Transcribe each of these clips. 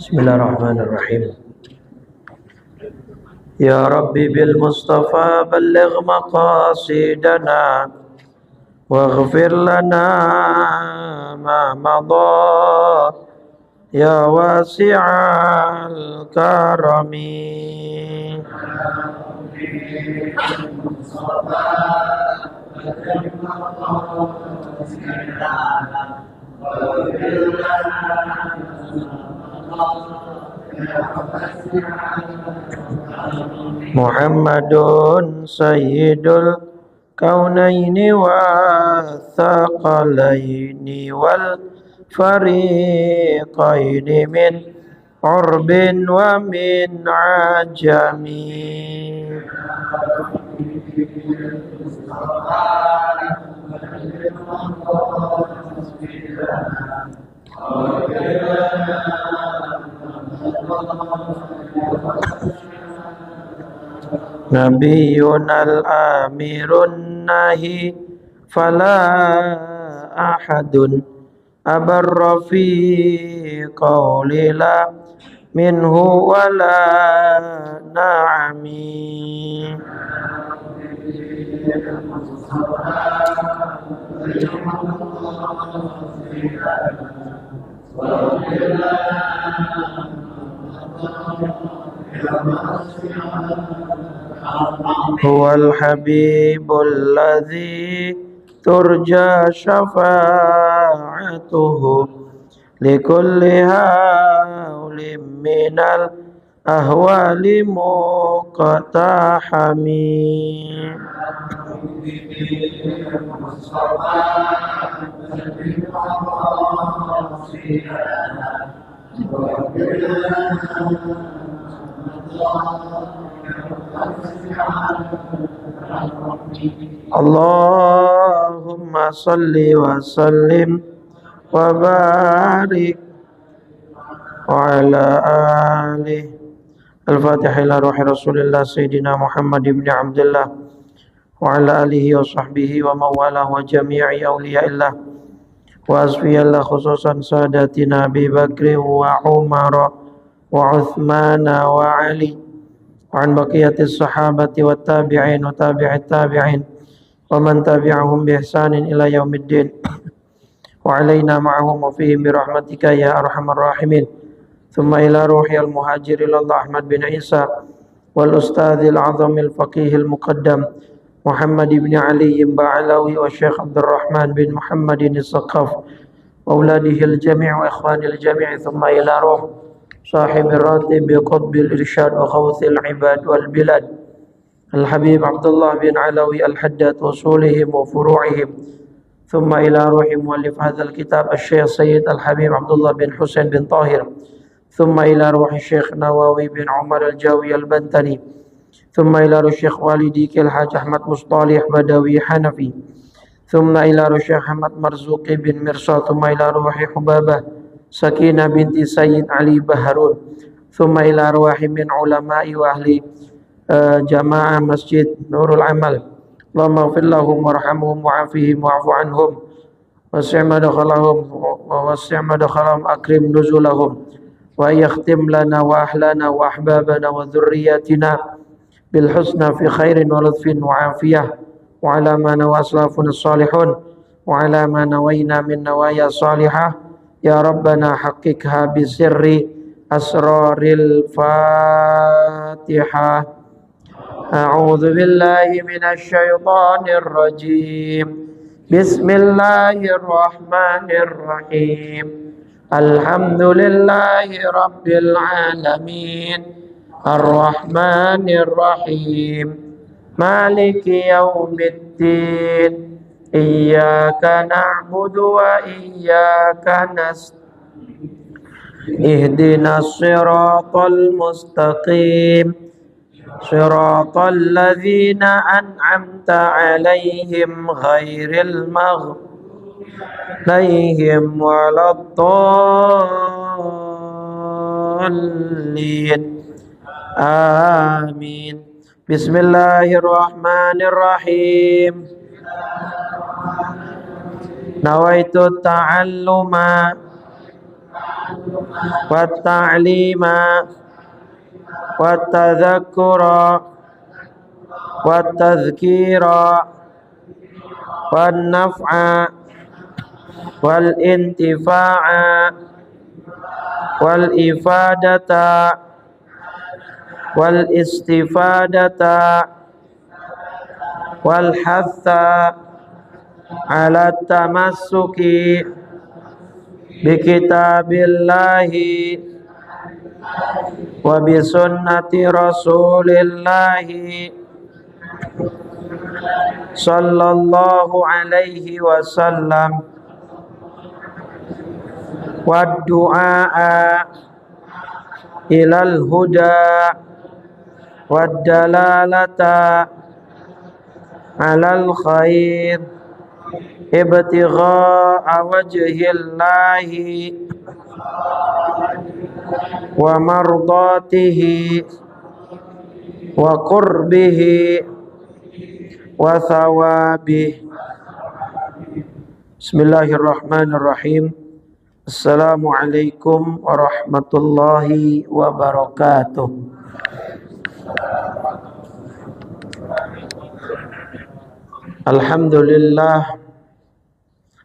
Bismillahirrahmanirrahim. Ya Rabbi bil Mustafa balligh maqasidana waghfir lana ma madha ya wasi'al karami. Muhammadun sayyidul kaunaini wa thaqalaini wal fariqaini min urbin wa min ajami. Nabiyyun al-amirun nahi fala ahadun abarra fi qawli la minhu wala na'ami. Huwal habibul ladzi turja syafa'atuhu likulli hawlim minal ahwali muqtahami. Allahumma salli wa sallim wa barik wa ala alihi. Al-Fatihah ila ruhi Rasulillah Sayyidina Muhammad ibn Abdullah wa ala alihi wa sahbihi wa mawalah wa jami'i awliyaillah wa asfiyallah khususan sadatina Abi Bakri wa Umar wa Uthman wa Ali wa an baqiyatis sahabati wa tabi'in wa tabi'it tabi'in wa man tabi'ahum bi ihsanin ila yaumiddin wa alaina ma'ahum wa fihim bi rahmatika ya arhamar rahimin. Thumma ila ruhi al-muhajir ilallah Ahmad bin Isa wal ustadzil azam al-faqih al-muqaddam Muhammad ibn Ali Ba'alawi wa Syekh Abdul Rahman bin Muhammadin al-Saqaf wa auladihi al-jami' wa ikhwani al-jami'. Thumma ila ruh صاحب الراتب بقطب الإرشاد وخوث العباد والبلاد الحبيب عبد الله بن علوي الحداد وصولهم وفروعهم. ثم إلى روح مؤلف هذا الكتاب الشيخ سيد الحبيب عبد الله بن حسين بن طاهر. ثم إلى روح الشيخ نواوي بن عمر الجاوي البنتني. ثم إلى روح الشيخ والدي الحاج أحمد مصطلح بدوي حنفي. ثم إلى روح الشيخ أحمد مرزوقي بن مرصاد. ثم إلى روح حبابة Sakinah binti Sayyid Ali Baharun. Thumma ila arwahi min ulama'i wa ahli jamaah masjid Nurul Amal. Allahumma ighfir lahum warhamhum wa'afihim wa'fu anhum wasi' madkhalahum akrim nuzulahum wa yakhtim lana wa ahlana wa ahbabana wa dhurriyyatina bil husna fi khairin wa lutfin wa afiyah wa ala ma nawa aslafuna salihun wa ala ma nawayna min nawaya salihah. Ya Rabbana haqiqha bisirri asraril Fatihah. A'udzu billahi minasy syaithanir rajim. Bismillahirrahmanirrahim. Alhamdulillahi rabbil alamin. Ar-Rahmanir Rahim. Maliki yaumiddin. Iyyaka na'budu wa iyyaka nasta'in. Ihdinas siratal mustaqim. Siratal ladzina an'amta 'alaihim ghairil maghdubi 'alaihim waladdallin. Amin. Bismillahirrahmanirrahim. Nawaitu ta'alluma والتعليم والتذكر والتذكير والنفع والانتفاع والإفادة والاستفادة والحث على التمسك بكتاب الله وبسنة رسول الله صلى الله عليه وسلم والدعاء إلى الهدى والدلالة على الخير ابتغاء وجه الله ومرضاته وقربه وثوابه. Bismillahirrahmanirrahim. Assalamualaikum warahmatullahi wabarakatuh.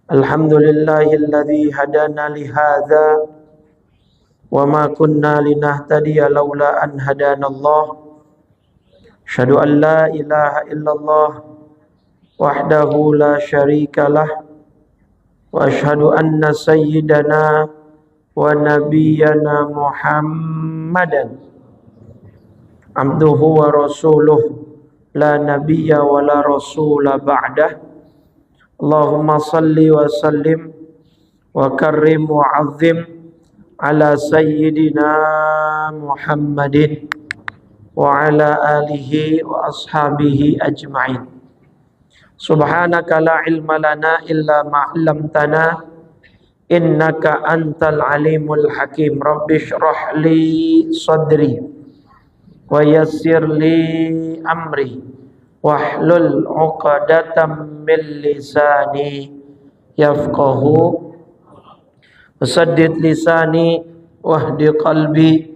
Alhamdulillahilladzi hadana lihadza wa ma kunna linahtadiya laula an hadanallah. Asyhadu an la ilaha illallah wahdahu la syarikalah wa asyhadu anna sayyidana wa nabiyyana Muhammadan abduhu wa rasuluh la nabiyya wa la rasula ba'dah. Allahumma salli wa sallim wa karrim wa azim ala sayyidina Muhammadin wa ala alihi wa ashabihi ajma'in. Subhanaka la ilma lana illa ma 'allamtana innaka antal alimul hakim. Rabbi shrah li sadri wa yassir li amri wahlul 'uqdatam min lisani yafqahu wasaddid lisani wahdi qalbi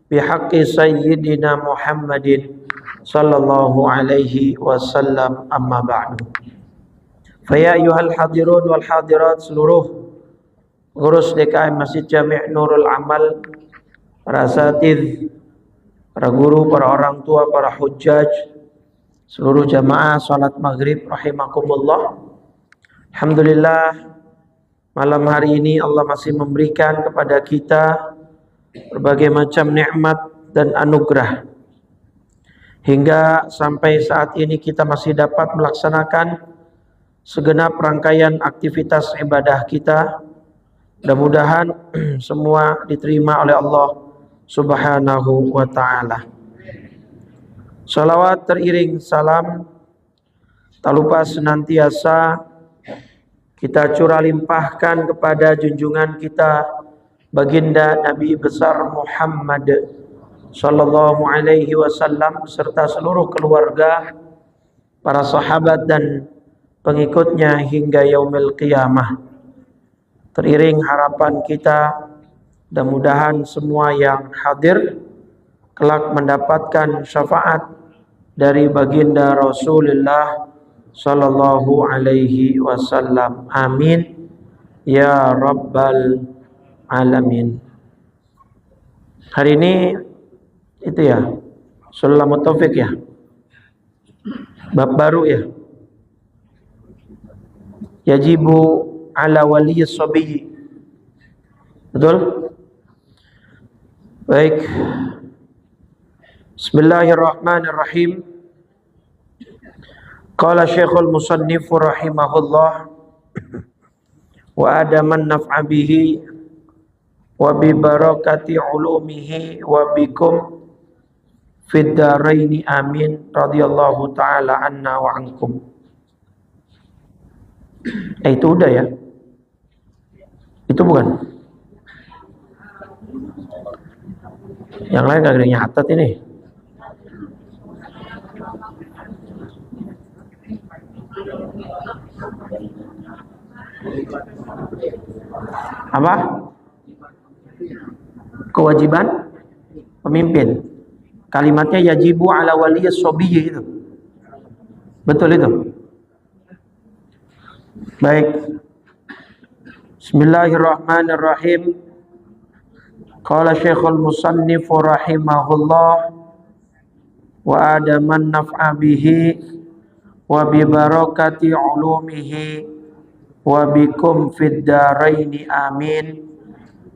bihaqqi sayyidina Muhammadin sallallahu alaihi wasallam, amma ba'du. Faya ayyuhal hadirun wal hadirat, seluruh pengurus DKM Masjid Jami' Nurul Amal, para asatidz, para guru, para orang tua, para hujjaj, seluruh jamaah salat maghrib rahimakumullah. Alhamdulillah, malam hari ini Allah masih memberikan kepada kita berbagai macam nikmat dan anugerah hingga sampai saat ini kita masih dapat melaksanakan segenap rangkaian aktivitas ibadah kita. Mudah-mudahan semua diterima oleh Allah Subhanahu wa ta'ala. Salawat teriring salam tak lupa senantiasa kita curah limpahkan kepada junjungan kita baginda Nabi besar Muhammad sallallahu alaihi wasallam serta seluruh keluarga, para sahabat dan pengikutnya hingga yaumil qiyamah. Teriring harapan kita, mudah-mudahan semua yang hadir kelak mendapatkan syafaat dari baginda Rasulullah sallallahu alaihi wasallam. Amin ya rabbal alamin. Hari ini itu ya, Sulamut Taufik ya, bab baru ya, yajibu ala wali sabiyi. Betul? Baik. Bismillahirrahmanirrahim. Qala Syekhul Musannif rahimahullah wa adaman naf'a bihi wa bi barakati ulumihi wa bikum fid daraini amin radhiyallahu taala anna wa ankum. Itu udah ya? Itu bukan? Yang lain gak ada yang nyatet ini. Apa? kewajiban pemimpin. Kalimatnya yajibu ala waliyis sobiyyi itu. Betul itu? Baik. Bismillahirrahmanirrahim. Qala Syekhul Musannif rahimahullah wa adaman naf'a bihi wa bi barakati ulumihi wa bikum fid daraini amin.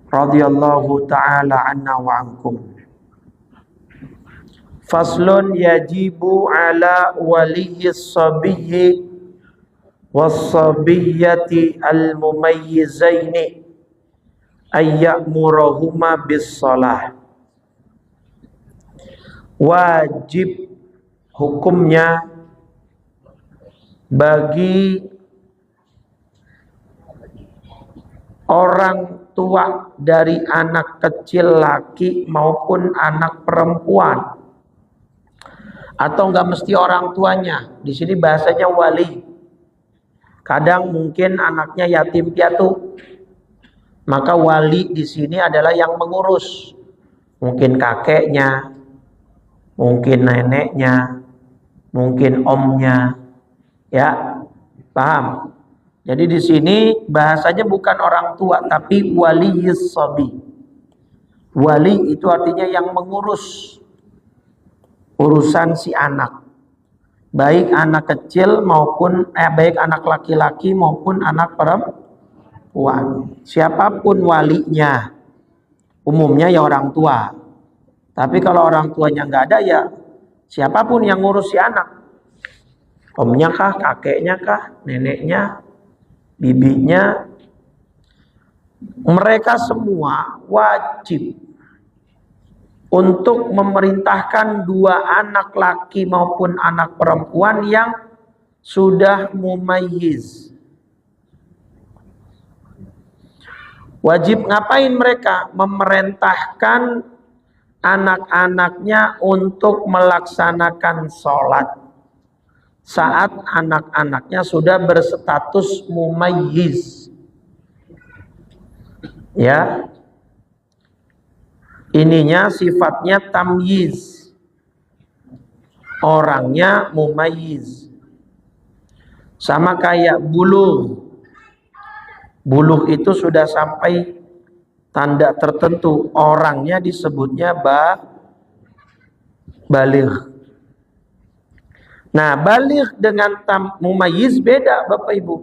Radhiyallahu ta'ala anna wa ankum. Faslun yajibu ala waliyyis sabiyyi was-sabiyyati al-mumayyizaini ayyamurahuma bis-shalah. Wajib hukumnya bagi orang tua dari anak kecil laki maupun anak perempuan, atau enggak mesti orang tuanya. Di sini bahasanya wali. Kadang mungkin anaknya yatim piatu, maka wali di sini adalah yang mengurus. Mungkin kakeknya, mungkin neneknya, mungkin omnya, ya, paham? Jadi di sini bahasanya bukan orang tua, tapi waliyus sabi. Wali itu artinya yang mengurus urusan si anak, baik anak kecil maupun baik anak laki-laki maupun anak perempuan. Siapapun walinya, umumnya ya orang tua. Tapi kalau orang tuanya nggak ada, ya siapapun yang ngurus si anak, omnya kah, kakeknya kah, neneknya, bibinya, mereka semua wajib untuk memerintahkan dua anak laki maupun anak perempuan yang sudah mumayyiz. Wajib ngapain mereka? Memerintahkan anak-anaknya untuk melaksanakan sholat saat anak-anaknya sudah berstatus mumayyiz. Ya, ininya sifatnya tamyiz, orangnya mumayyiz. Sama kayak buluh. Buluh itu sudah sampai tanda tertentu, orangnya disebutnya baligh. Nah, baligh dengan mumayyiz beda, Bapak Ibu.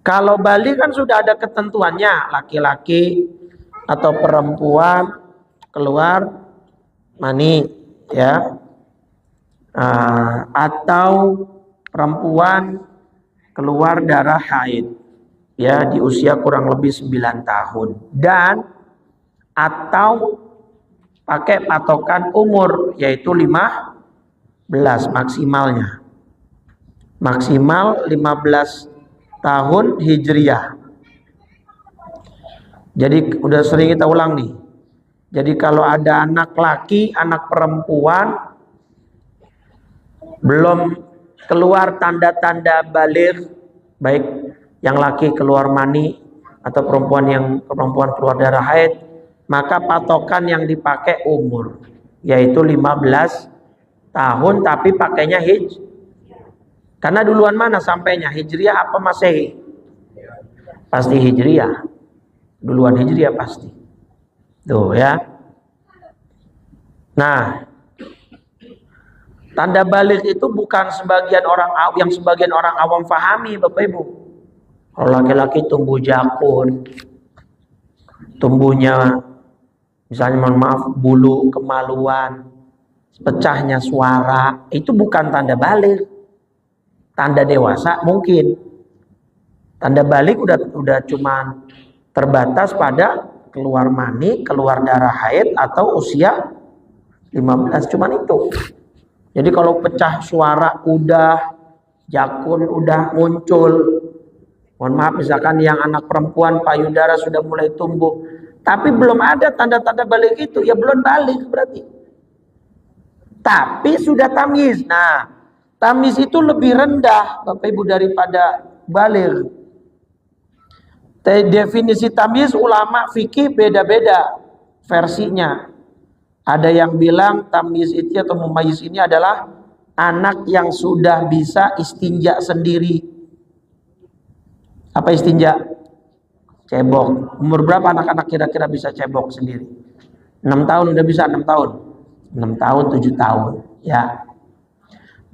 Kalau baligh kan sudah ada ketentuannya, laki-laki atau perempuan keluar mani, ya, atau perempuan keluar darah haid, ya, di usia kurang lebih 9 tahun, dan atau pakai patokan umur yaitu 15 maksimalnya, maksimal 15 tahun hijriyah. Jadi udah sering kita ulang nih. Jadi kalau ada anak laki, anak perempuan belum keluar tanda-tanda baligh, baik yang laki keluar mani atau perempuan keluar darah haid, maka patokan yang dipakai umur, yaitu 15 tahun, tapi pakainya karena duluan mana sampainya, hijriyah apa masehi? Pasti hijriyah. Duluan hijriyah pasti. Tuh ya. Nah, tanda baligh itu bukan sebagian orang awam fahami, Bapak Ibu. Kalau laki-laki tumbuh jakun, tumbuhnya misalnya mohon maaf bulu kemaluan, pecahnya suara, itu bukan tanda baligh. Tanda dewasa mungkin. Tanda baligh udah cuman terbatas pada keluar mani, keluar darah haid atau usia 15, cuman itu. Jadi kalau pecah suara udah, jakun udah muncul, mohon maaf misalkan yang anak perempuan payudara sudah mulai tumbuh, tapi belum ada tanda-tanda baligh itu, ya belum baligh berarti. Tapi sudah tamyiz. Nah, tamyiz itu lebih rendah Bapak Ibu daripada baligh. Definisi tamyiz ulama fikih beda-beda versinya. Ada yang bilang tamyiz itu atau mumayyiz ini adalah anak yang sudah bisa istinja sendiri. Apa istinja? Cebok. Umur berapa anak-anak kira-kira bisa cebok sendiri? 6 tahun udah bisa, 6 tahun. 6 tahun, 7 tahun, ya.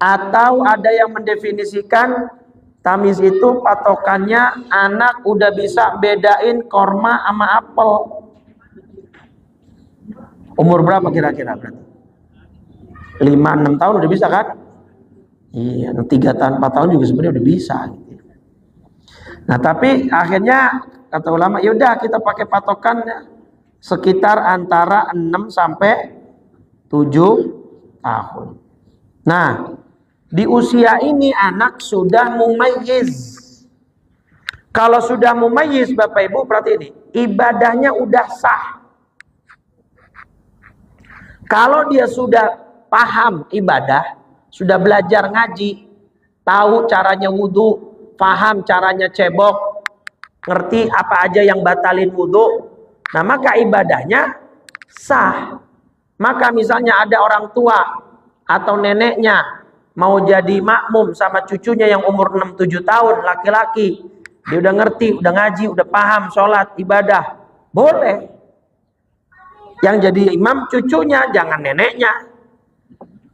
Atau ada yang mendefinisikan tamyiz itu patokannya anak udah bisa bedain korma sama apel. Umur berapa kira-kira berarti? 5-6 tahun udah bisa kan? Iya, 3 tahun 4 tahun juga sebenarnya udah bisa. Nah tapi akhirnya kata ulama, yaudah kita pakai patokan sekitar antara 6 sampai 7 tahun. Nah di usia ini anak sudah mumayyiz. Kalau sudah mumayyiz Bapak Ibu berarti ini ibadahnya udah sah. Kalau dia sudah paham ibadah, sudah belajar ngaji, tahu caranya wudhu, paham caranya cebok, ngerti apa aja yang batalin wudhu, nah maka ibadahnya sah. Maka misalnya ada orang tua atau neneknya mau jadi makmum sama cucunya yang umur 6-7 tahun, laki-laki, dia udah ngerti, udah ngaji, udah paham sholat, ibadah, boleh. Yang jadi imam cucunya, jangan neneknya.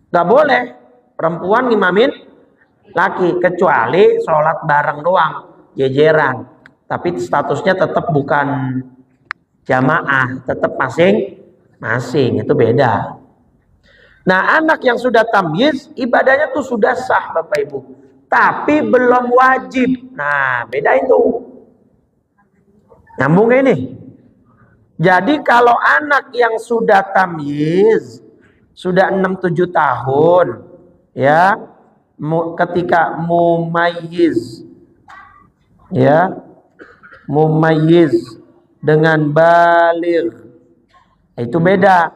Gak boleh perempuan ngimamin laki, kecuali sholat bareng doang, jejeran. Tapi statusnya tetap bukan jamaah, tetap masing-masing, itu beda. Nah anak yang sudah tamyiz, ibadahnya tuh sudah sah Bapak Ibu, tapi belum wajib. Nah beda itu. Nyambung gak ini? Jadi kalau anak yang sudah tamyiz, sudah 6-7 tahun, ya, ketika mumayyiz, ya, mumayyiz dengan baligh, itu beda.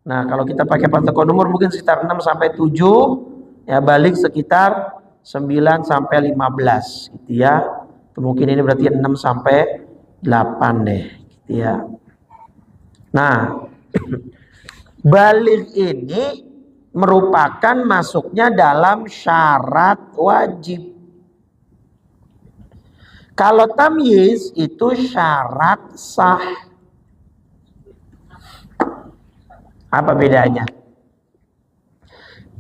Nah kalau kita pakai patokan umur mungkin sekitar 6 sampai 7, ya, baligh sekitar 9 sampai 15, gitu ya. Mungkin ini berarti 6 sampai 8 deh, gitu ya. Nah, baligh ini merupakan masuknya dalam syarat wajib. Kalau tamyiz itu syarat sah. Apa bedanya?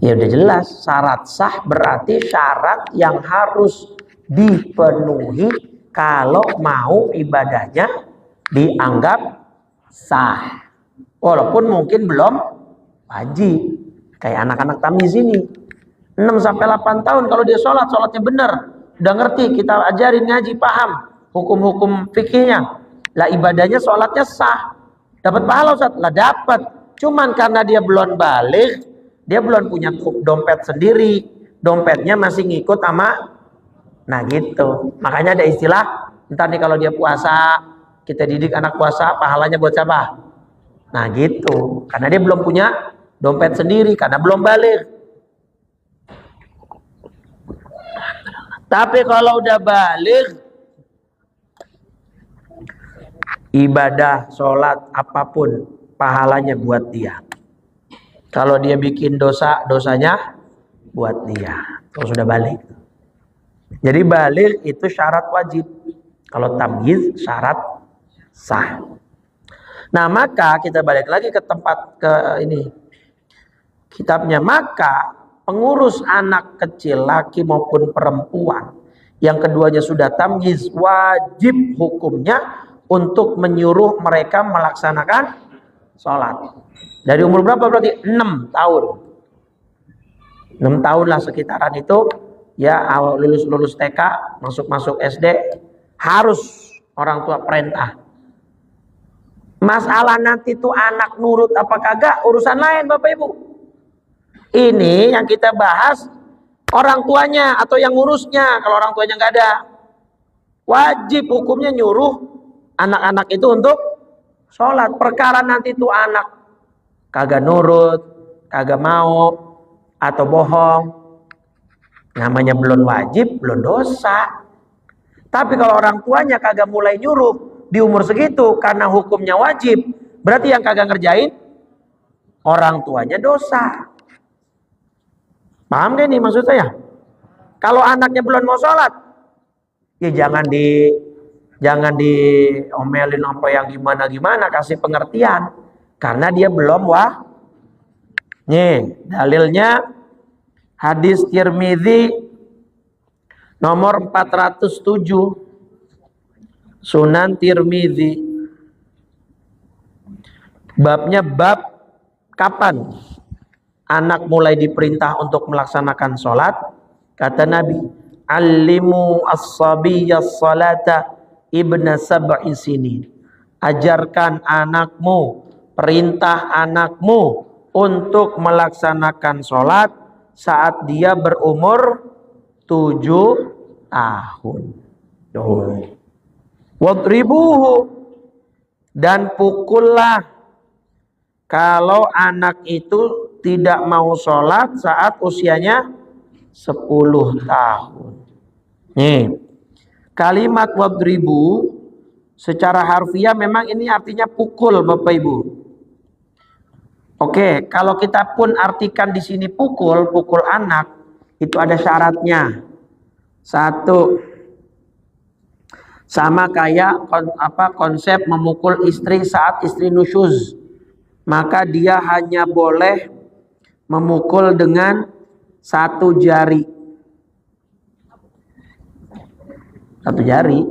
Ya udah jelas, syarat sah berarti syarat yang harus dipenuhi kalau mau ibadahnya dianggap sah, walaupun mungkin belum wajib. Kayak anak-anak tamyiz ini 6 sampai 8 tahun, kalau dia sholatnya benar, udah ngerti, kita ajarin ngaji, paham hukum-hukum fikihnya, lah ibadahnya sholatnya sah, dapat pahala Ustaz, lah dapat. Cuman karena dia belum baligh, dia belum punya dompet sendiri, dompetnya masih ngikut sama, nah gitu. Makanya ada istilah, entar nih kalau dia puasa, kita didik anak puasa, pahalanya buat siapa? Nah gitu, karena dia belum punya dompet sendiri, karena belum baligh. Tapi kalau udah baligh, ibadah, sholat, apapun, pahalanya buat dia. Kalau dia bikin dosa, dosanya buat dia. Kalau sudah baligh. Jadi baligh itu syarat wajib. Kalau tamyiz syarat sah. Nah maka kita balik lagi ke tempat ke ini kitabnya. Maka pengurus anak kecil laki maupun perempuan yang keduanya sudah tamyiz, wajib hukumnya untuk menyuruh mereka melaksanakan sholat. Dari umur berapa berarti? 6 tahun. 6 tahun lah sekitaran itu, ya, lulus TK, masuk SD, harus orang tua perintah. Masalah nanti tuh anak nurut apa kagak urusan lain Bapak Ibu. Ini yang kita bahas orang tuanya atau yang ngurusnya. Kalau orang tuanya nggak ada, wajib hukumnya nyuruh anak-anak itu untuk sholat. Perkara nanti tuh anak kagak nurut, kagak mau, atau bohong, namanya belum wajib, belum dosa. Tapi kalau orang tuanya kagak mulai nyuruh di umur segitu karena hukumnya wajib, berarti yang kagak ngerjain orang tuanya dosa. Paham gak nih maksud saya? Kalau anaknya belum mau sholat, ya jangan diomelin apa yang gimana, kasih pengertian. Karena dia belum Nih, dalilnya hadis Tirmidzi nomor 407. Sunan Tirmidzi. Babnya bab kapan anak mulai diperintah untuk melaksanakan sholat. Kata Nabi, allimu as-sabiyya as-salata ibna sab'i sinin. Ajarkan anakmu, perintah anakmu untuk melaksanakan sholat saat dia berumur 7 tahun. Wadribuhu, dan pukullah kalau anak itu tidak mau sholat saat usianya 10 tahun. Nih, kalimat wadribu secara harfiah memang ini artinya pukul, Bapak Ibu. Oke, kalau kita pun artikan di sini pukul anak, itu ada syaratnya. Satu, sama kayak konsep memukul istri saat istri nusyuz. Maka dia hanya boleh memukul dengan 1 jari. 1 jari.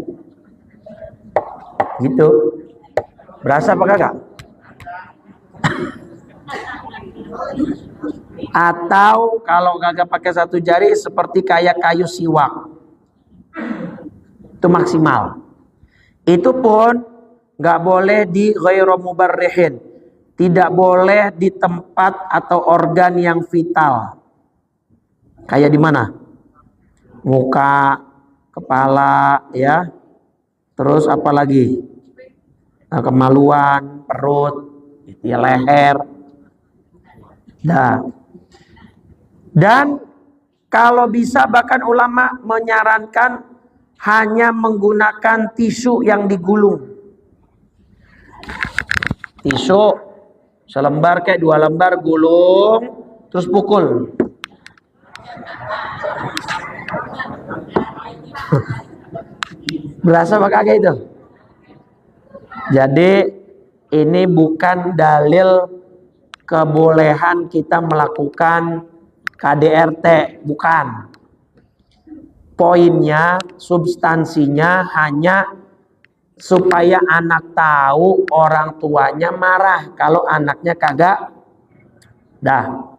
Gitu. Berasa apa kagak? Atau kalau kagak pakai 1 jari seperti kayak kayu siwak. Itu maksimal. Itu pun nggak boleh di ghairu mubarrihin. Tidak boleh di tempat atau organ yang vital. Kayak di mana? Muka, kepala, ya. Terus apa lagi? Nah, kemaluan, perut, ya, leher. Nah. Dan kalau bisa bahkan ulama menyarankan hanya menggunakan tisu yang digulung. Tisu selembar kayak 2 lembar gulung terus pukul. Berasa apa kagak itu? Jadi ini bukan dalil kebolehan kita melakukan KDRT, bukan. Poinnya, substansinya hanya supaya anak tahu orang tuanya marah kalau anaknya kagak dah.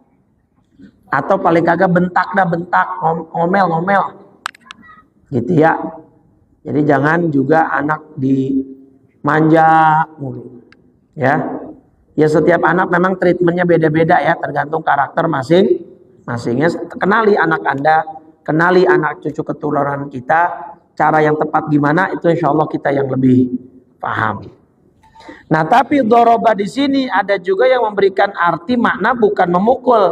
Atau paling kagak bentak, ngomel. Gitu ya. Jadi jangan juga anak dimanja mulu. Ya. Ya setiap anak memang treatmentnya beda-beda ya, tergantung karakter masing-masingnya. Kenali anak Anda, kenali anak cucu keturunan kita, cara yang tepat gimana itu insya Allah kita yang lebih paham. Nah, tapi doroba di sini ada juga yang memberikan arti makna bukan memukul,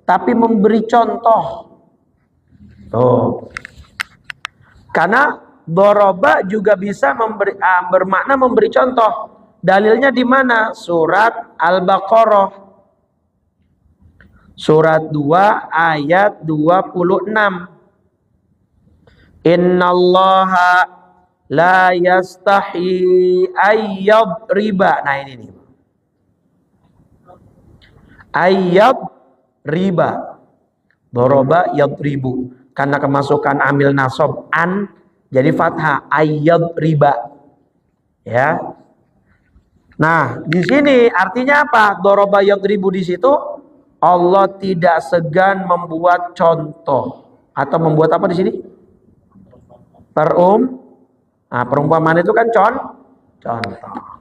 tapi memberi contoh. Tuh. Karena doroba juga bisa bermakna memberi contoh. Dalilnya di mana? Surat Al-Baqarah. Surat 2 ayat 26. Innallaha la yastahi ayyad riba. Nah ini nih. Ayyad riba. Doroba yadribu. Karena kemasukan amil nasab an jadi fathah ayyad riba. Ya. Nah, di sini artinya apa? Doroba yadribu di situ Allah tidak segan membuat contoh atau membuat apa di sini? Perumpamaan itu kan contoh.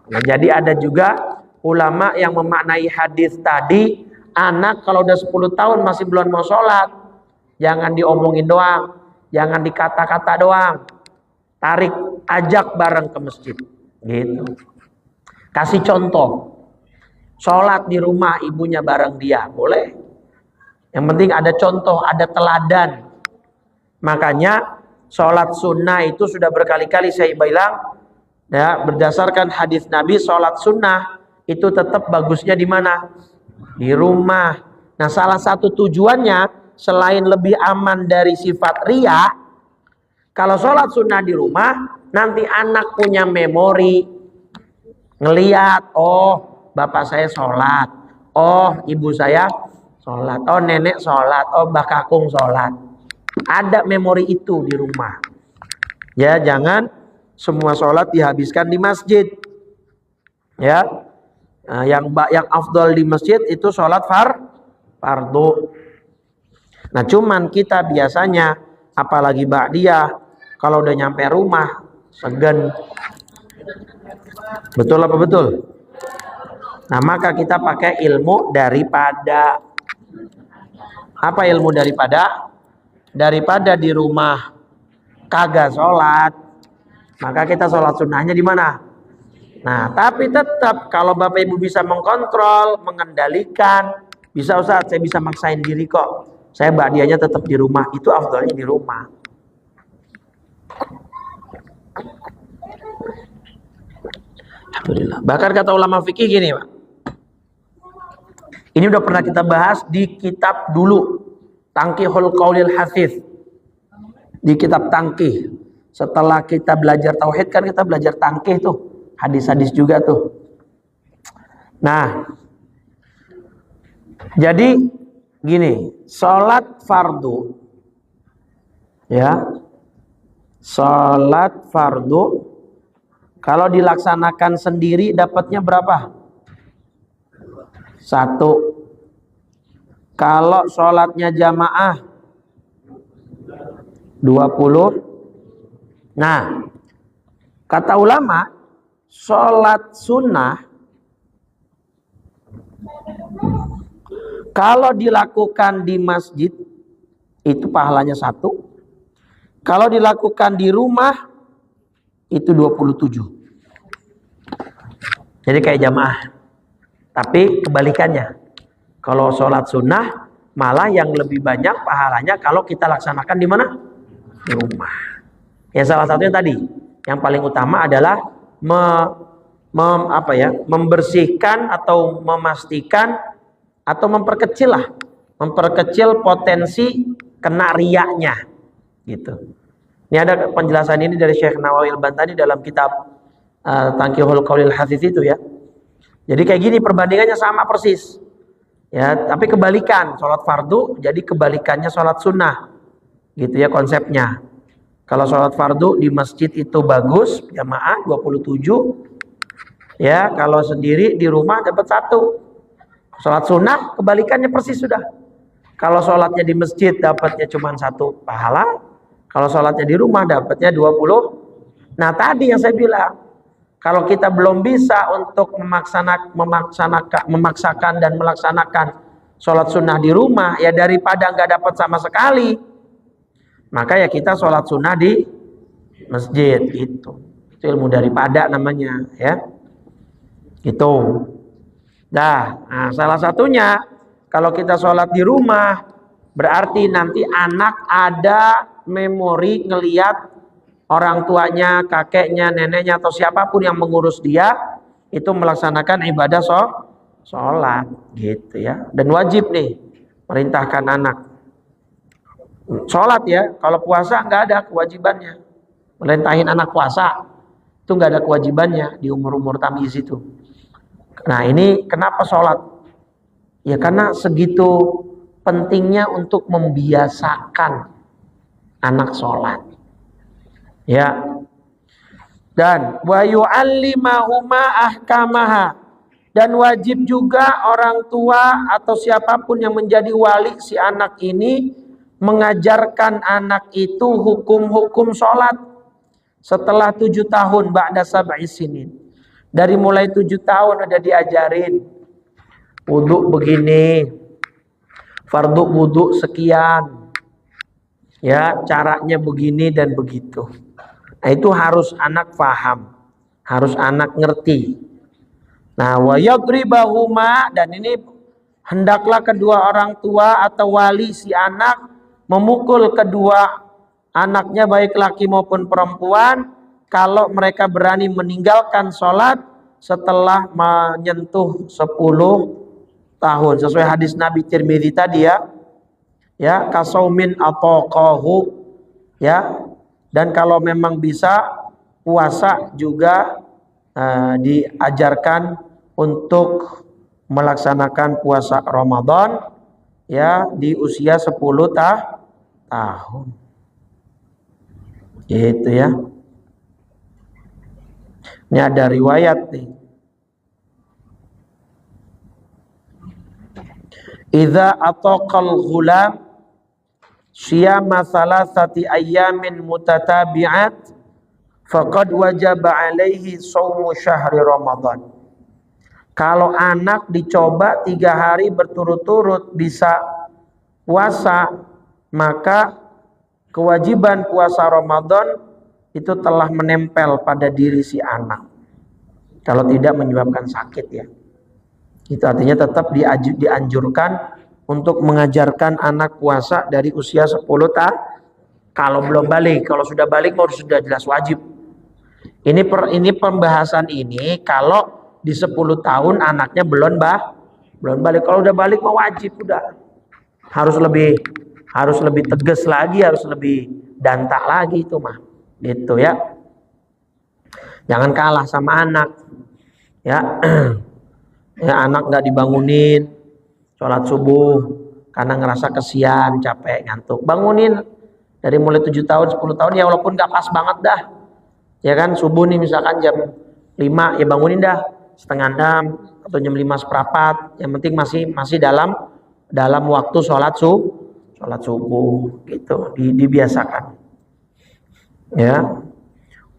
Nah, jadi ada juga ulama yang memaknai hadis tadi, anak kalau udah 10 tahun masih belum mau sholat, jangan diomongin doang, jangan dikata-kata doang, tarik, ajak bareng ke masjid, gitu. Kasih contoh, sholat di rumah ibunya bareng dia, boleh. Yang penting ada contoh, ada teladan. Makanya sholat sunnah itu sudah berkali-kali saya bilang, ya, berdasarkan hadis Nabi, sholat sunnah itu tetap bagusnya di mana? Di rumah. Nah, salah satu tujuannya selain lebih aman dari sifat riya, kalau sholat sunnah di rumah, nanti anak punya memori, ngeliat, oh bapak saya sholat, oh ibu saya sholat, oh nenek sholat, oh mbah kakung sholat. Ada memori itu di rumah. Ya, jangan semua sholat dihabiskan di masjid. Ya, nah, yang afdol di masjid itu sholat fardu. Nah, cuman kita biasanya, apalagi ba'diyah, kalau udah nyampe rumah segen. Betul apa betul? Nah, maka kita pakai ilmu daripada. Apa ilmu daripada? Daripada di rumah kagak sholat, maka kita sholat sunnahnya di mana? Nah, tapi tetap kalau Bapak Ibu bisa mengkontrol, mengendalikan, bisa Ustaz, saya bisa maksain diri kok. Saya ba'diyahnya tetap di rumah, itu afdalnya di rumah. Alhamdulillah. Bahkan kata ulama fikih gini, Pak. Ini udah pernah kita bahas di kitab dulu, Tanqihul Qaulil Hafiz. Di kitab Tanqih. Setelah kita belajar tauhid kan kita belajar Tanqih tuh. Hadis-hadis juga tuh. Nah, jadi gini, sholat fardu, ya, sholat fardu kalau dilaksanakan sendiri dapatnya berapa? 1. Kalau sholatnya jamaah 20. Nah, kata ulama, sholat sunnah kalau dilakukan di masjid itu pahalanya 1. Kalau dilakukan di rumah itu 27. Jadi kayak jamaah. Tapi kebalikannya. Kalau sholat sunnah malah yang lebih banyak pahalanya kalau kita laksanakan di mana? Di rumah. Ya, salah satunya tadi, yang paling utama adalah membersihkan atau memastikan atau memperkecil potensi kena riyaknya, gitu. Ini ada penjelasan ini dari Syekh Nawawi Al-Bantani dalam kitab Tanqihul Qaulil Hafiz itu, ya. Jadi kayak gini perbandingannya sama persis. Ya, tapi kebalikan, sholat fardu jadi kebalikannya sholat sunnah. Gitu ya konsepnya. Kalau sholat fardu di masjid itu bagus, jamaah 27. Ya, kalau sendiri di rumah dapat 1. Sholat sunnah kebalikannya persis sudah. Kalau sholatnya di masjid dapatnya cuma 1 pahala. Kalau sholatnya di rumah dapatnya 20. Nah, tadi yang saya bilang, kalau kita belum bisa untuk memaksakan dan melaksanakan sholat sunnah di rumah, ya daripada nggak dapat sama sekali, maka ya kita sholat sunnah di masjid. Itu ilmu daripada namanya, ya. Gitu. Nah, salah satunya kalau kita sholat di rumah berarti nanti anak ada memori ngelihat orang tuanya, kakeknya, neneknya atau siapapun yang mengurus dia itu melaksanakan ibadah sholat, gitu ya. Dan wajib nih merintahkan anak sholat, ya. Kalau puasa nggak ada kewajibannya. Merintahin anak puasa itu nggak ada kewajibannya di umur-umur tamyiz itu. Nah, ini kenapa sholat? Ya karena segitu pentingnya untuk membiasakan anak sholat. Ya. Dan wa yu'allimahuma ahkamaha, dan wajib juga orang tua atau siapapun yang menjadi wali si anak ini mengajarkan anak itu hukum-hukum sholat setelah 7 tahun, ba'da sab'i sinin. Dari mulai 7 tahun ada diajarin wudu begini, fardu wudu sekian, ya caranya begini dan begitu. Nah, itu harus anak paham, harus anak ngerti. Nah, wa yadribahuma, dan ini hendaklah kedua orang tua atau wali si anak memukul kedua anaknya baik laki maupun perempuan, kalau mereka berani meninggalkan sholat setelah menyentuh 10 tahun, sesuai hadis Nabi Tirmidzi tadi ya kasaumin atau kohu, ya. Dan kalau memang bisa puasa juga diajarkan untuk melaksanakan puasa Ramadan ya di usia 10 tahun. Gitu ya. Ini ada riwayat nih. Idza ataqal ghulam syiyama thalathati ayyamin mutatabi'at faqad wajaba alaihi shaumu syahri Ramadan. Kalau anak dicoba 3 hari berturut-turut bisa puasa, maka kewajiban puasa Ramadan itu telah menempel pada diri si anak. Kalau tidak menyebabkan sakit ya. Itu artinya tetap dianjurkan untuk mengajarkan anak puasa dari usia 10 tahun. Kalau belum balik, kalau sudah balik sudah jelas wajib. Ini pembahasan ini kalau di 10 tahun anaknya belum balik. Kalau udah balik mah wajib udah. Harus lebih tegas lagi, harus lebih dantak lagi itu mah. Gitu ya. Jangan kalah sama anak. Ya. Ya, anak nggak dibangunin sholat subuh karena ngerasa kesian, capek, ngantuk. Bangunin dari mulai 7 tahun, 10 tahun ya, walaupun nggak pas banget dah. Ya kan, subuh nih misalkan jam 5, ya bangunin dah setengah 6 atau jam 5 seperempat. Yang penting masih dalam waktu sholat subuh gitu, dibiasakan. Ya.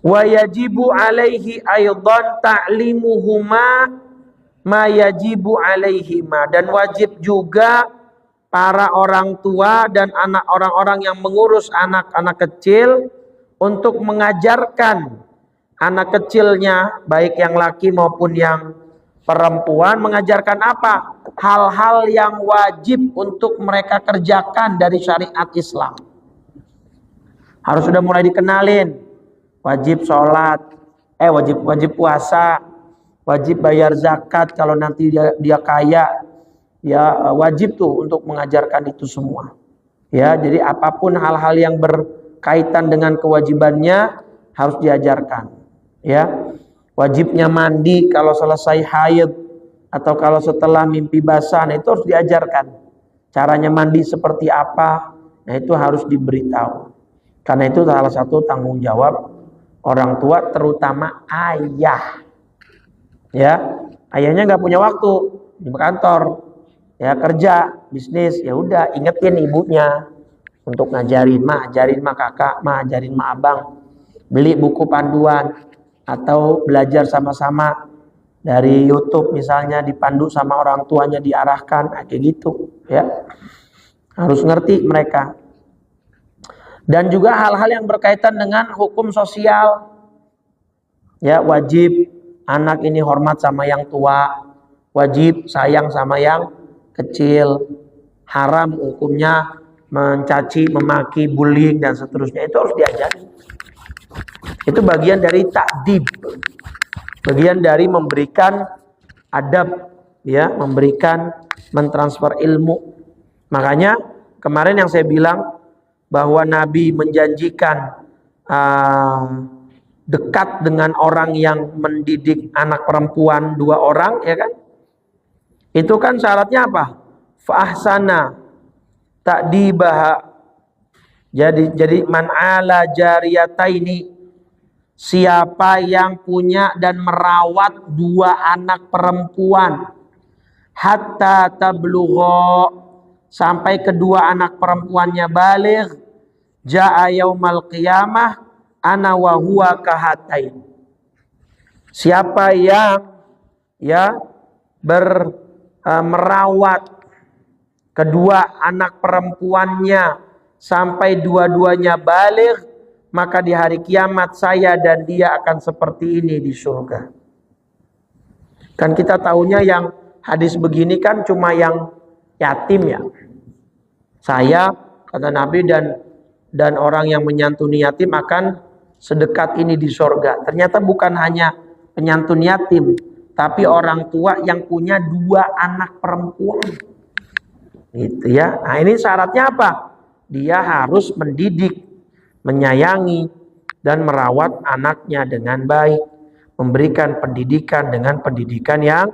Wa yajibu alaihi aidan ta'limuhuma ma yajibu alaihima, dan wajib juga para orang tua dan orang-orang yang mengurus anak-anak kecil untuk mengajarkan anak kecilnya, baik yang laki maupun yang perempuan, mengajarkan apa? Hal-hal yang wajib untuk mereka kerjakan dari syariat Islam. Harus sudah mulai dikenalin, wajib sholat, wajib puasa, wajib bayar zakat kalau nanti dia kaya, ya wajib tuh untuk mengajarkan itu semua. Ya, jadi apapun hal-hal yang berkaitan dengan kewajibannya harus diajarkan. Ya, wajibnya mandi kalau selesai haid atau kalau setelah mimpi basah, itu harus diajarkan. Caranya mandi seperti apa, nah itu harus diberitahu. Karena itu salah satu tanggung jawab orang tua, terutama ayah. Ya, ayahnya nggak punya waktu di kantor, ya kerja, bisnis, ya udah ingetin ibunya untuk ngajarin mah kakak, ajarin mah abang, beli buku panduan atau belajar sama-sama dari YouTube misalnya, dipandu sama orang tuanya, diarahkan, kayak gitu ya. Harus ngerti mereka. Dan juga hal-hal yang berkaitan dengan hukum sosial. Ya, wajib anak ini hormat sama yang tua, wajib sayang sama yang kecil, haram hukumnya mencaci, memaki, bullying dan seterusnya. Itu harus diajari. Itu bagian dari ta'dib, bagian dari memberikan adab, ya, mentransfer ilmu. Makanya kemarin yang saya bilang bahwa Nabi menjanjikan dekat dengan orang yang mendidik anak perempuan 2 orang, ya kan? Itu kan syaratnya apa? Fa'ahsana ta'dibaha. Jadi man ala jariyataini, siapa yang punya dan merawat 2 anak perempuan hatta tablugha, sampai kedua anak perempuannya baligh, jaa yaumal qiyamah ana wa huwa kahatain. Siapa yang merawat kedua anak perempuannya sampai dua-duanya baligh, maka di hari kiamat saya dan dia akan seperti ini di surga. Kan kita tahunya yang hadis begini kan cuma yang yatim ya. Saya, kata Nabi, dan orang yang menyantuni yatim akan sedekat ini di sorga. Ternyata bukan hanya penyantun yatim, tapi orang tua yang punya 2 anak perempuan. Gitu ya. Nah, ini syaratnya apa? Dia harus mendidik, menyayangi, dan merawat anaknya dengan baik, memberikan pendidikan dengan pendidikan yang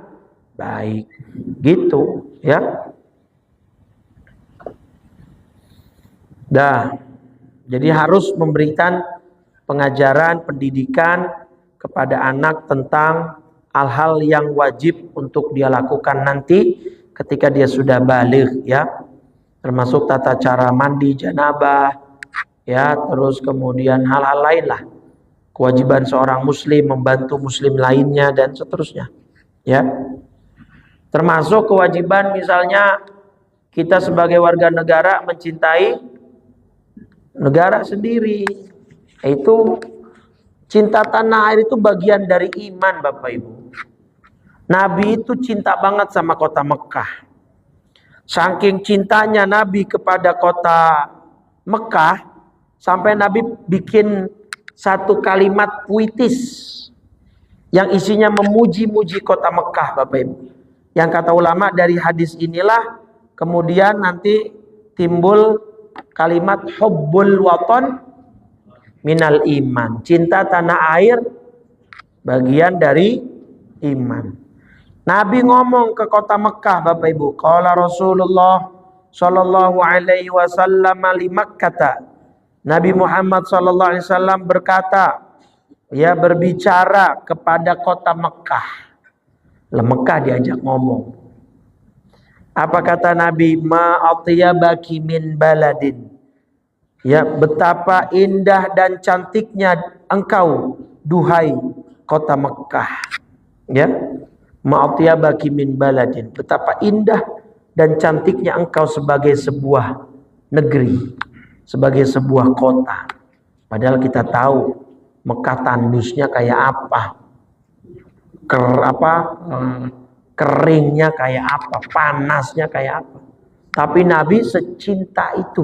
baik. Gitu ya. Jadi harus memberikan pengajaran, pendidikan kepada anak tentang hal-hal yang wajib untuk dia lakukan nanti ketika dia sudah baligh ya. Termasuk tata cara mandi janabah ya, terus kemudian hal-hal lain lah. Kewajiban seorang muslim membantu muslim lainnya dan seterusnya. Ya. Termasuk kewajiban misalnya kita sebagai warga negara mencintai negara sendiri. Itu cinta tanah air itu bagian dari iman, Bapak Ibu. Nabi itu cinta banget sama kota Mekah. Saking cintanya Nabi kepada kota Mekah, sampai Nabi bikin satu kalimat puitis yang isinya memuji-muji kota Mekah, Bapak Ibu. Yang kata ulama dari hadis inilah kemudian nanti timbul kalimat hubbul watan minal iman. Cinta tanah air bagian dari iman. Nabi ngomong ke kota Mekah, Bapak Ibu. Qala Rasulullah sallallahu alaihi wasallam li Makkah. Nabi Muhammad sallallahu alaihi wasallam berkata, ya berbicara kepada kota Mekah. Mekah diajak ngomong. Apa kata Nabi? Ma atyabaki min baladin. Ya, betapa indah dan cantiknya engkau, duhai kota Mekah. Ya. Ma atyabaki min baladin. Betapa indah dan cantiknya engkau sebagai sebuah negeri, sebagai sebuah kota. Padahal kita tahu Mekah tandusnya kayak apa. Keringnya kayak apa, panasnya kayak apa. Tapi Nabi secinta itu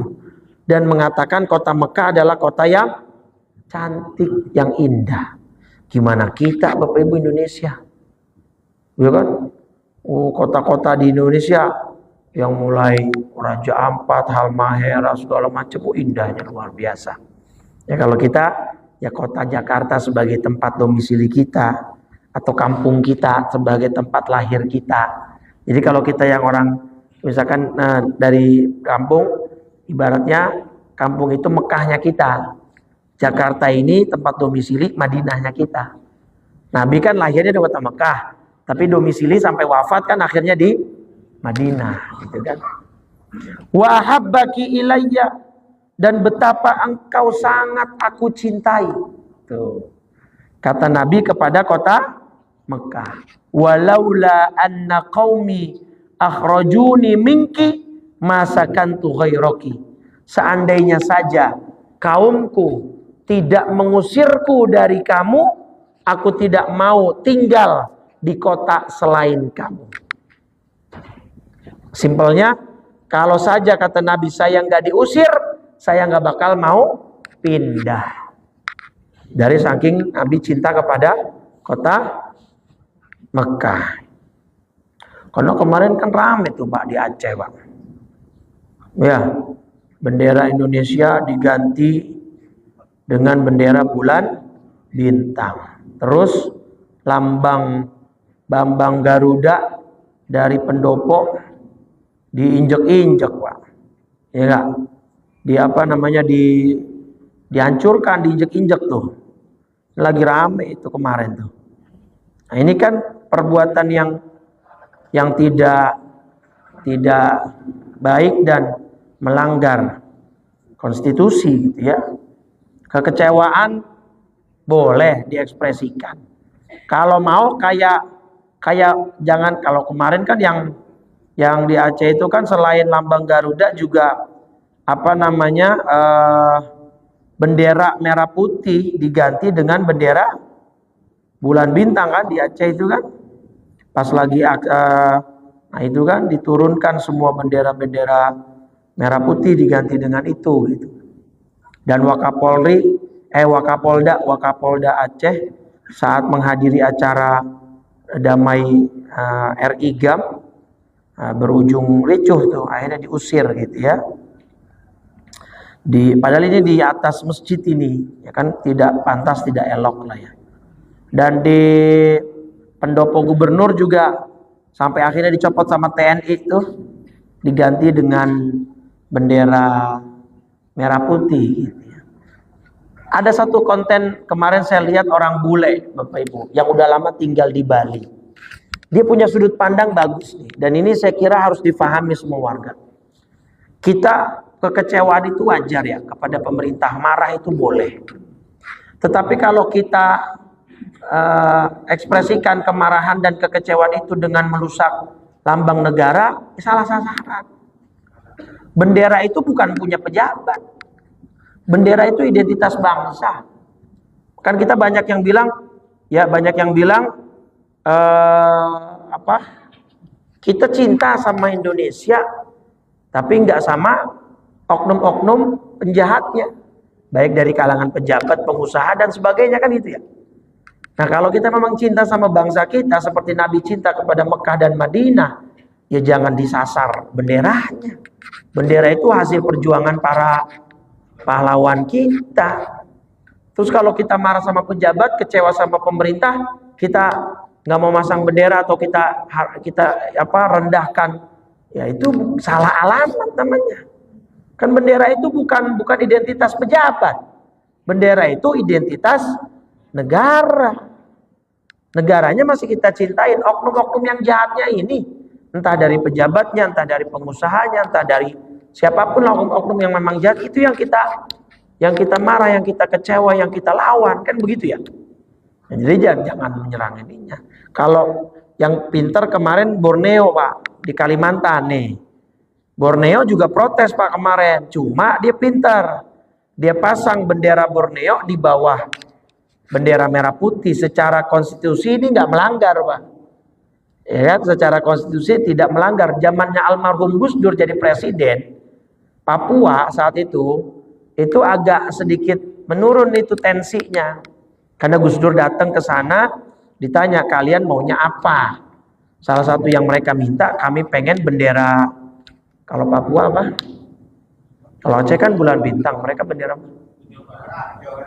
dan mengatakan kota Mekah adalah kota yang cantik, yang indah. Gimana kita, Bapak Ibu Indonesia? Ya kan? Kota-kota di Indonesia yang mulai Raja Ampat, Halmahera, segala macam, indahnya luar biasa. Ya kalau kita, ya kota Jakarta sebagai tempat domisili kita, atau kampung kita sebagai tempat lahir kita. Jadi kalau kita yang orang misalkan dari kampung, ibaratnya kampung itu Mekahnya kita. Jakarta ini tempat domisili, Madinahnya kita. Nabi kan lahirnya di kota Mekah, tapi domisili sampai wafat kan akhirnya di Madinah, gitu kan. Wa habbaki ilayya, dan betapa engkau sangat aku cintai. Tuh. Kata Nabi kepada kota Mekah. Walaula anna qaumi akhrajuni minki masakantu ghairaki. Seandainya saja kaumku tidak mengusirku dari kamu, aku tidak mau tinggal di kota selain kamu. Simpelnya, kalau saja kata Nabi saya nggak diusir, saya nggak bakal mau pindah. Dari saking Nabi cinta kepada kota Mekah. Karena kemarin kan rame tuh Pak di Aceh, Pak. Ya, bendera Indonesia diganti dengan bendera bulan bintang. Terus lambang Bambang Garuda dari pendopo diinjek-injek, Pak. Ya enggak? Dihancurkan, diinjek-injek tuh. Lagi rame itu kemarin tuh. Nah, ini kan perbuatan yang tidak baik dan melanggar konstitusi, gitu ya. Kekecewaan boleh diekspresikan. Kalau mau kayak jangan, kalau kemarin kan yang di Aceh itu kan selain lambang Garuda juga bendera merah putih diganti dengan bendera bulan bintang kan di Aceh itu kan. Pas lagi nah itu kan diturunkan semua bendera-bendera merah putih diganti dengan itu gitu. Dan Wakapolda Aceh saat menghadiri acara damai RI GAM berujung ricuh tuh, akhirnya diusir gitu ya. Padahal ini di atas masjid ini, ya kan, tidak pantas, tidak elok lah ya. Dan di pendopo gubernur juga sampai akhirnya dicopot sama TNI tuh, diganti dengan bendera merah putih gitu ya. Ada satu konten kemarin saya lihat orang bule, Bapak Ibu, yang udah lama tinggal di Bali. Dia punya sudut pandang bagus nih, dan ini saya kira harus difahami semua warga. Kita kekecewaan itu wajar ya, kepada pemerintah marah itu boleh. Tetapi kalau kita ekspresikan kemarahan dan kekecewaan itu dengan merusak lambang negara, salah sasaran. Bendera itu bukan punya pejabat. Bendera itu identitas bangsa. Kan kita banyak yang bilang, kita cinta sama Indonesia, tapi nggak sama oknum-oknum penjahatnya, baik dari kalangan pejabat, pengusaha dan sebagainya, kan gitu ya. Nah, kalau kita memang cinta sama bangsa kita seperti Nabi cinta kepada Mekah dan Madinah, ya jangan disasar benderanya. Bendera itu hasil perjuangan para pahlawan kita. Terus kalau kita marah sama pejabat, kecewa sama pemerintah, kita nggak mau masang bendera atau kita rendahkan, ya itu salah alamat namanya. Kan bendera itu bukan identitas pejabat. Bendera itu identitas negara. Negaranya masih kita cintain. Oknum-oknum yang jahatnya ini, entah dari pejabatnya, entah dari pengusahanya, entah dari siapapun oknum yang memang jahat, itu yang kita marah, yang kita kecewa, yang kita lawan, kan begitu ya. Jadi jangan menyerang ininya. Kalau yang pinter kemarin Borneo, Pak, di Kalimantan nih. Borneo juga protes, Pak, kemarin. Cuma dia pintar. Dia pasang bendera Borneo di bawah bendera merah putih. Secara konstitusi ini nggak melanggar, Pak. Ya kan? Secara konstitusi tidak melanggar. Zamannya almarhum Gus Dur jadi presiden, Papua saat itu agak sedikit menurun itu tensinya. Karena Gus Dur datang ke sana, ditanya, kalian maunya apa? Salah satu yang mereka minta, kami pengen bendera. Kalau Papua apa? Kalau Aceh kan bulan bintang, mereka bendera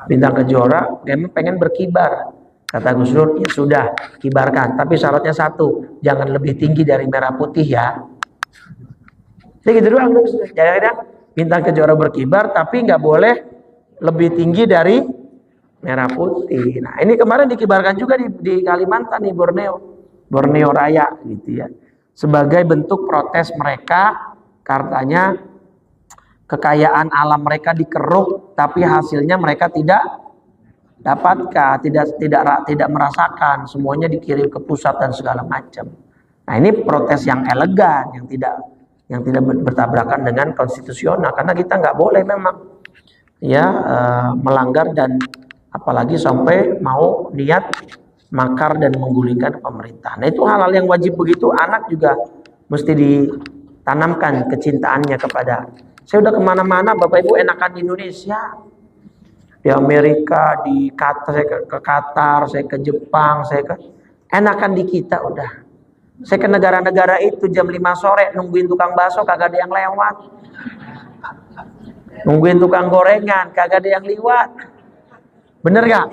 bintang kejora, kami pengen berkibar. Kata Gus Dur, ya sudah, kibarkan. Tapi syaratnya satu, jangan lebih tinggi dari merah putih ya. Jadi gitu doang. Jadi bintang kejora berkibar, tapi nggak boleh lebih tinggi dari merah putih. Nah, ini kemarin dikibarkan juga di Kalimantan nih, Borneo Raya gitu ya. Sebagai bentuk protes mereka, katanya kekayaan alam mereka dikeruk, tapi hasilnya mereka tidak dapatkan, tidak merasakan, semuanya dikirim ke pusat dan segala macam. Nah, ini protes yang elegan, yang tidak bertabrakan dengan konstitusional, karena kita nggak boleh memang ya melanggar, dan apalagi sampai mau niat makar dan menggulingkan pemerintah. Nah, itu hal-hal yang wajib begitu, anak juga mesti ditanamkan kecintaannya kepada. Saya udah kemana-mana, Bapak Ibu, enakan di Indonesia. Di Amerika, di Qatar, saya ke Qatar, saya ke Jepang, enakan di kita udah. Saya ke negara-negara itu jam 5 sore nungguin tukang bakso kagak ada yang lewat. Nungguin tukang gorengan kagak ada yang lewat. Bener gak?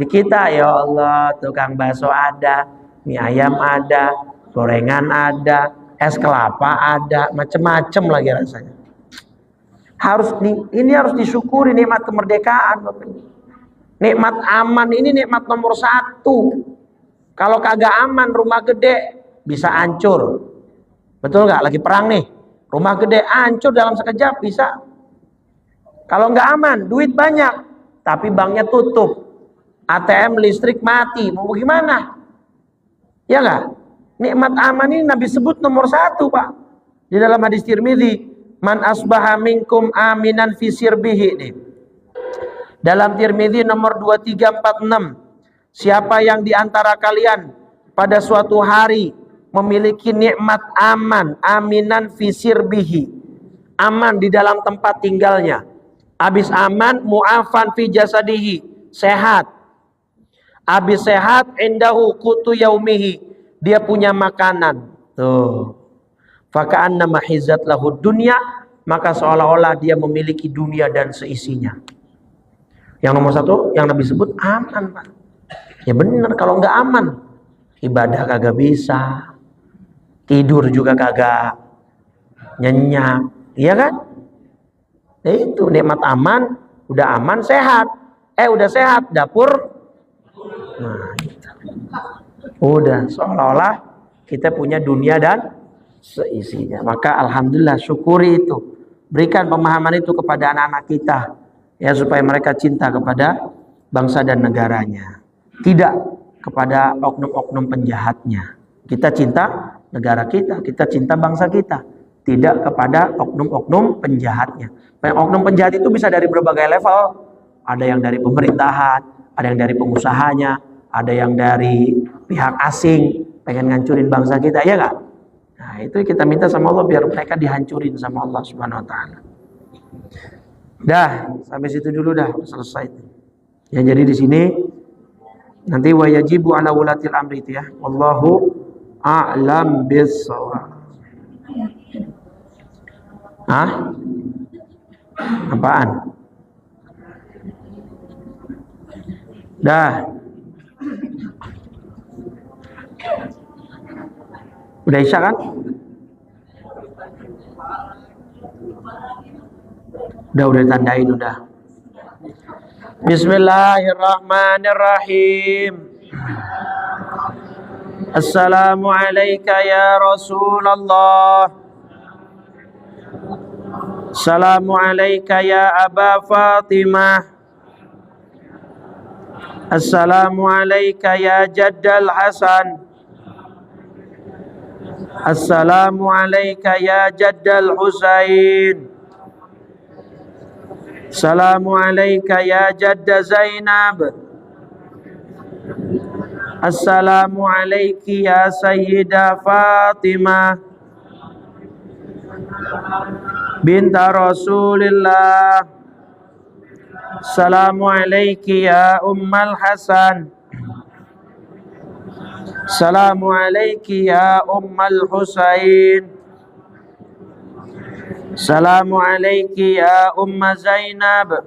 Di kita, ya Allah, tukang bakso ada, mie ayam ada, gorengan ada, es kelapa ada, macem-macem lagi rasanya. Ini harus disyukuri nikmat kemerdekaan, Bapak Ibu. Nikmat aman ini nikmat nomor 1. Kalau kagak aman, rumah gede bisa hancur. Betul nggak? Lagi perang nih, rumah gede hancur dalam sekejap bisa. Kalau nggak aman, duit banyak, tapi banknya tutup, ATM listrik mati, mau gimana? Ya nggak? Nikmat aman ini Nabi sebut nomor 1, Pak. Di dalam hadis Tirmidzi, man asbaha minkum aminan fi sirbihi nih. Dalam Tirmidzi nomor 2346, siapa yang diantara kalian pada suatu hari memiliki nikmat aman, aminan fi sirbihi, aman di dalam tempat tinggalnya, Habis aman, mu'afan fi jasadihi, sehat. Habis sehat, indahu qutu yaumihi, dia punya makanan. Tuh. Faka'anna mahizat lahu dunya, maka seolah-olah dia memiliki dunia dan seisinya. Yang nomor satu, yang Nabi sebut aman, Pak. Ya benar, kalau nggak aman, ibadah kagak bisa, tidur juga kagak nyenyak, iya kan? Ya itu nikmat aman, udah aman sehat. Udah sehat, dapur. Nah, gitu. Udah seolah-olah kita punya dunia dan seisinya. Maka alhamdulillah, syukuri itu. Berikan pemahaman itu kepada anak-anak kita, ya, supaya mereka cinta kepada bangsa dan negaranya, tidak kepada oknum-oknum penjahatnya. Kita cinta negara kita, kita cinta bangsa kita, tidak kepada oknum-oknum penjahatnya. Oknum penjahat itu bisa dari berbagai level. Ada yang dari pemerintahan, ada yang dari pengusahanya, ada yang dari pihak asing pengen ngancurin bangsa kita, ya nggak? Nah, itu kita minta sama Allah biar mereka dihancurin sama Allah Subhanahu wa taala. Dah, sampai situ dulu dah, selesai. Ya, jadi di sini nanti wajibu ala wulatil amri itu ya. Wallahu a'lam bissawab. Hah? Apaan? Dah. Udah isya kan? Udah tandain udah. Bismillahirrahmanirrahim. Assalamualaikum ya Rasulullah. Assalamualaikum ya Aba Fatimah. Assalamualaikum ya Jaddal Hasan. Assalamualaikum ya Jaddal Husain. Assalamualaikum ya Jadda Zainab. Assalamualaikum ya Sayyidah Fatimah binta Rasulillah. Assalamualaikum ya Ummal Hasan. Assalamualaikum ya Ummal Husain. Assalamualaikum ya Umma Zainab.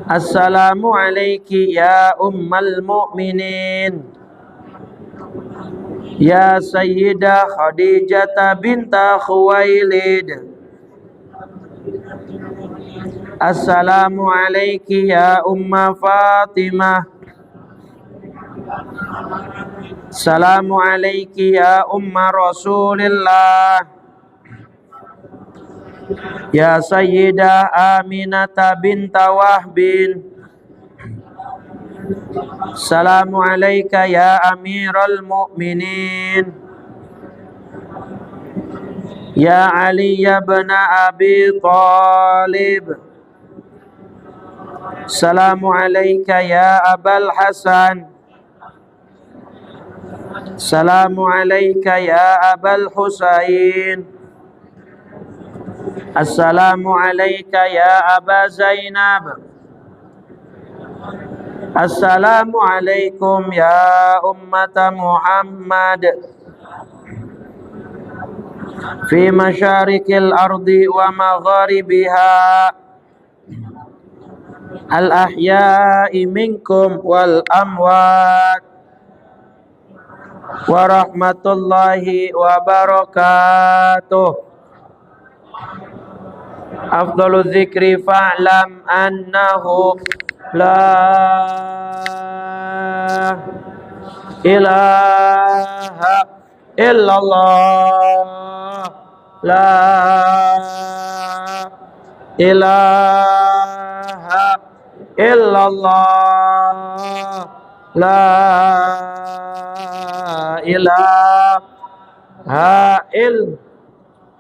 Assalamualaikum ya Ummal Mu'minin. Ya Sayyidah Khadijah binta Khuwailid. Assalamualaikum ya Umma Fatimah. Assalamualaikum ya Umma Rasulillah. Ya Sayyidah Aminata binta Wahbin. Assalamualaikum ya Amirul Mu'minin. Ya Ali ibn Abi Talib. Assalamualaikum ya Abul Hasan. Assalamualaikum ya Abul Husain. Assalamualaikum ya Aba Zainab. Assalamualaikum ya ummata Muhammad fi masyarikil ardi wa magharibiha al ahya'i minkum wal amwat wa rahmatullahi wa barakatuh. Afdalu dzikri fa'lam annahu la ilaha illallah, la ilaha illallah, la ilaha illallah.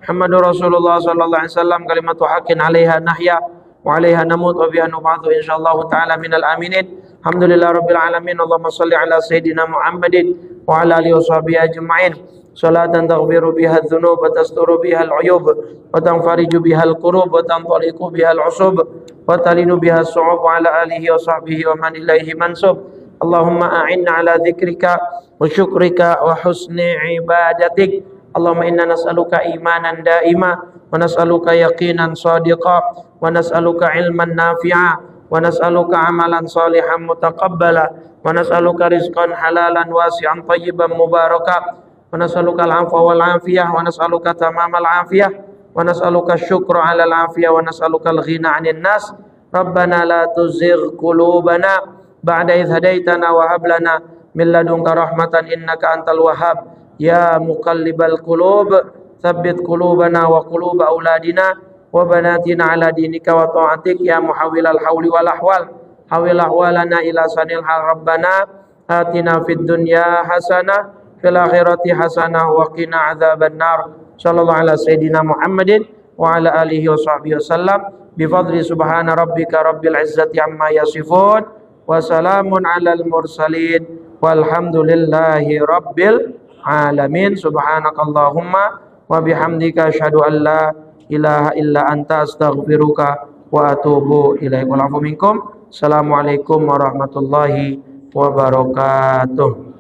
Muhammadur Rasulullah sallallahu alaihi wasallam, kalimatu haqqin 'alaiha nahya wa 'alaiha namut wa biha nub'atsu insyaallah ta'ala minal aminin. Alhamdulillah rabbil alamin. Allahumma salli ala sayyidina Muhammadin wa ala alihi washabihi ajma'in. Salatan taghfiru biha adh-dhunub wa tasturu biha al-'uyub wa tanfariju biha al-qurub wa tantaliqu biha al-'usub wa talinu biha as-su'ub wa ala alihi wa sahbihi wa man ilaihi mansub. Allahumma a'inna ala dzikrika wa syukrika wa husni ibadatik. Allahumma inna nas'aluka imanan daima wa nas'aluka yaqinan sadiqa wa nas'aluka ilman nafi'a wa nas'aluka amalan salihan mutaqabbala wa nas'aluka rizqan halalan wasi'an tayyiban mubaraka wa nas'aluka al-'afwa wal 'afiyah wa nas'aluka tamamal 'afiyah wa nas'aluka syukra 'alal 'afiyah wa nas'aluka al-ghina 'anil nas. Rabbana la tuzigh qulubana ba'da idh hadaitana wa hab lana min ladunka rahmatan innaka antal wahhab. Ya muqallibal qulub tsabbit qulubana wa qulub auladina wa banatina ala dinika wa ta'atik. Ya muhawwilal hauli wal ahwal hawil ahwalana ila sanil hal. Rabbana atina fid dunya hasanah fil akhirati hasanah wa qina adzaban nar. Sallallahu ala sayyidina Muhammadin wa ala alihi wa sahbihi wasallam bi fadli subhana rabbika rabbil izzati amma yasifun wa salamun alal mursalin walhamdulillahi rabbil alamin. Subhanakallahumma wa bihamdika asyhadu an la ilaha illa anta astaghfiruka wa atubu ilaik. Wal afu minkum. Assalamualaikum warahmatullahi wabarakatuh.